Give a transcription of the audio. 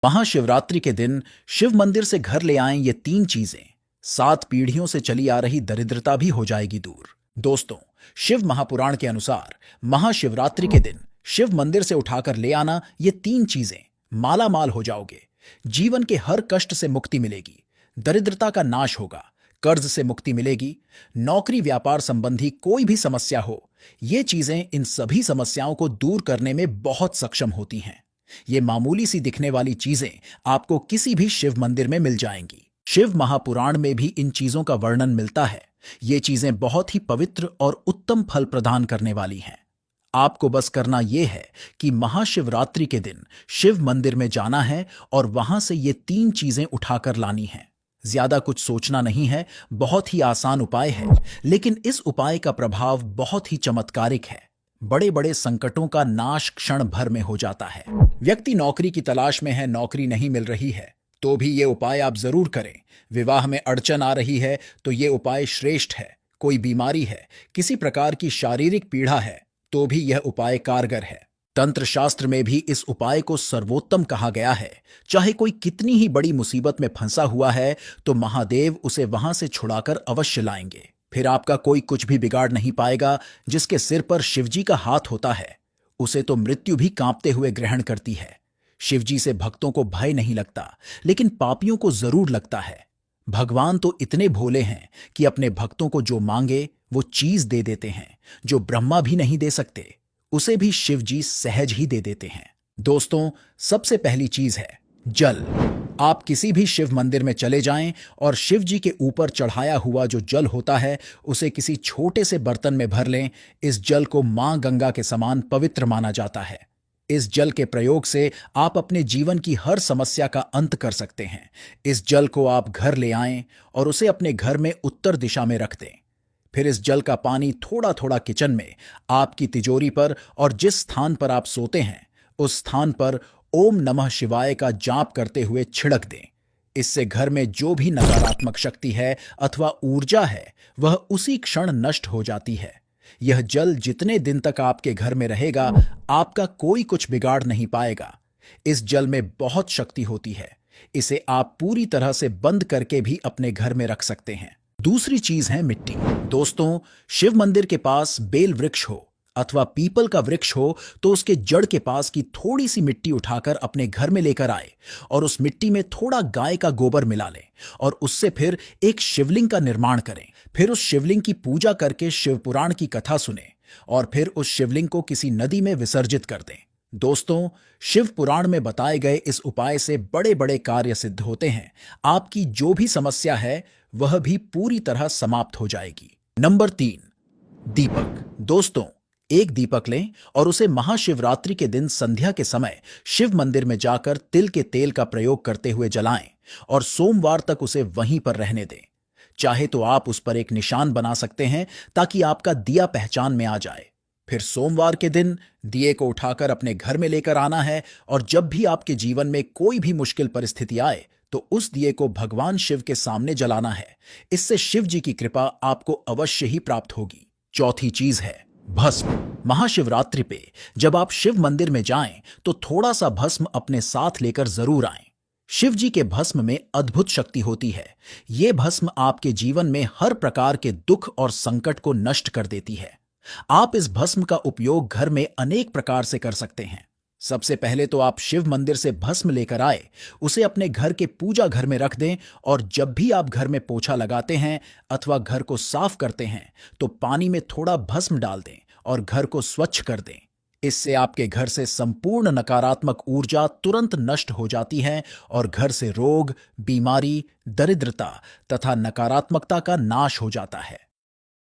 महाशिवरात्रि के दिन शिव मंदिर से घर ले आएं ये तीन चीजें, 7 पीढ़ियों से चली आ रही दरिद्रता भी हो जाएगी दूर। दोस्तों, शिव महापुराण के अनुसार महाशिवरात्रि के दिन शिव मंदिर से उठाकर ले आना ये तीन चीजें, माला माल हो जाओगे। जीवन के हर कष्ट से मुक्ति मिलेगी, दरिद्रता का नाश होगा, कर्ज से मुक्ति मिलेगी, नौकरी व्यापार संबंधी कोई भी समस्या हो, ये चीजें इन सभी समस्याओं को दूर करने में बहुत सक्षम होती हैं। ये मामूली सी दिखने वाली चीजें आपको किसी भी शिव मंदिर में मिल जाएंगी। शिव महापुराण में भी इन चीजों का वर्णन मिलता है। ये चीजें बहुत ही पवित्र और उत्तम फल प्रदान करने वाली हैं। आपको बस करना यह है कि महाशिवरात्रि के दिन शिव मंदिर में जाना है और वहां से ये तीन चीजें उठाकर लानी हैं। ज्यादा कुछ सोचना नहीं है, बहुत ही आसान उपाय है, लेकिन इस उपाय का प्रभाव बहुत ही चमत्कारिक है। बड़े बड़े संकटों का नाश क्षण भर में हो जाता है। व्यक्ति नौकरी की तलाश में है, नौकरी नहीं मिल रही है, तो भी ये उपाय आप जरूर करें। विवाह में अड़चन आ रही है तो ये उपाय श्रेष्ठ है। कोई बीमारी है, किसी प्रकार की शारीरिक पीड़ा है, तो भी यह उपाय कारगर है। तंत्र शास्त्र में भी इस उपाय को सर्वोत्तम कहा गया है। चाहे कोई कितनी ही बड़ी मुसीबत में फंसा हुआ है तो महादेव उसे वहां से छुड़ाकर अवश्य लाएंगे। फिर आपका कोई कुछ भी बिगाड़ नहीं पाएगा। जिसके सिर पर शिवजी का हाथ होता है उसे तो मृत्यु भी कांपते हुए ग्रहण करती है। शिवजी से भक्तों को भय नहीं लगता, लेकिन पापियों को जरूर लगता है। भगवान तो इतने भोले हैं कि अपने भक्तों को जो मांगे वो चीज दे देते हैं। जो ब्रह्मा भी नहीं दे सकते उसे भी शिवजी सहज ही दे देते हैं। दोस्तों, सबसे पहली चीज है जल। आप किसी भी शिव मंदिर में चले जाएं और शिव जी के ऊपर चढ़ाया हुआ जो जल होता है उसे किसी छोटे से बर्तन में भर लें। इस जल को मां गंगा के समान पवित्र माना जाता है। इस जल के प्रयोग से आप अपने जीवन की हर समस्या का अंत कर सकते हैं। इस जल को आप घर ले आएं और उसे अपने घर में उत्तर दिशा में रख दें। फिर इस जल का पानी थोड़ा थोड़ा किचन में, आपकी तिजोरी पर और जिस स्थान पर आप सोते हैं उस स्थान पर ओम नमः शिवाय का जाप करते हुए छिड़क दें। इससे घर में जो भी नकारात्मक शक्ति है अथवा ऊर्जा है वह उसी क्षण नष्ट हो जाती है। यह जल जितने दिन तक आपके घर में रहेगा आपका कोई कुछ बिगाड़ नहीं पाएगा। इस जल में बहुत शक्ति होती है। इसे आप पूरी तरह से बंद करके भी अपने घर में रख सकते हैं। दूसरी चीज है मिट्टी। दोस्तों, शिव मंदिर के पास बेल वृक्ष हो अथवा पीपल का वृक्ष हो तो उसके जड़ के पास की थोड़ी सी मिट्टी उठाकर अपने घर में लेकर आए और उस मिट्टी में थोड़ा गाय का गोबर मिला लें और उससे फिर एक शिवलिंग का निर्माण करें। फिर उस शिवलिंग की पूजा करके शिव पुराण की कथा सुने और फिर उस शिवलिंग को किसी नदी में विसर्जित कर दें। दोस्तों, शिव पुराण में बताए गए इस उपाय से बड़े बड़े कार्य सिद्ध होते हैं। आपकी जो भी समस्या है वह भी पूरी तरह समाप्त हो जाएगी। नंबर 3, दीपक। दोस्तों, एक दीपक लें और उसे महाशिवरात्रि के दिन संध्या के समय शिव मंदिर में जाकर तिल के तेल का प्रयोग करते हुए जलाएं और सोमवार तक उसे वहीं पर रहने दें। चाहे तो आप उस पर एक निशान बना सकते हैं ताकि आपका दिया पहचान में आ जाए। फिर सोमवार के दिन दिए को उठाकर अपने घर में लेकर आना है और जब भी आपके जीवन में कोई भी मुश्किल परिस्थिति आए तो उस दिए को भगवान शिव के सामने जलाना है। इससे शिव जी की कृपा आपको अवश्य ही प्राप्त होगी। चौथी चीज है भस्म। महाशिवरात्रि पे जब आप शिव मंदिर में जाएं तो थोड़ा सा भस्म अपने साथ लेकर जरूर आएं। शिव जी के भस्म में अद्भुत शक्ति होती है। ये भस्म आपके जीवन में हर प्रकार के दुख और संकट को नष्ट कर देती है। आप इस भस्म का उपयोग घर में अनेक प्रकार से कर सकते हैं। सबसे पहले तो आप शिव मंदिर से भस्म लेकर आए, उसे अपने घर के पूजा घर में रख दें और जब भी आप घर में पोछा लगाते हैं अथवा घर को साफ करते हैं तो पानी में थोड़ा भस्म डाल दें और घर को स्वच्छ कर दें। इससे आपके घर से संपूर्ण नकारात्मक ऊर्जा तुरंत नष्ट हो जाती है और घर से रोग, बीमारी, दरिद्रता तथा नकारात्मकता का नाश हो जाता है।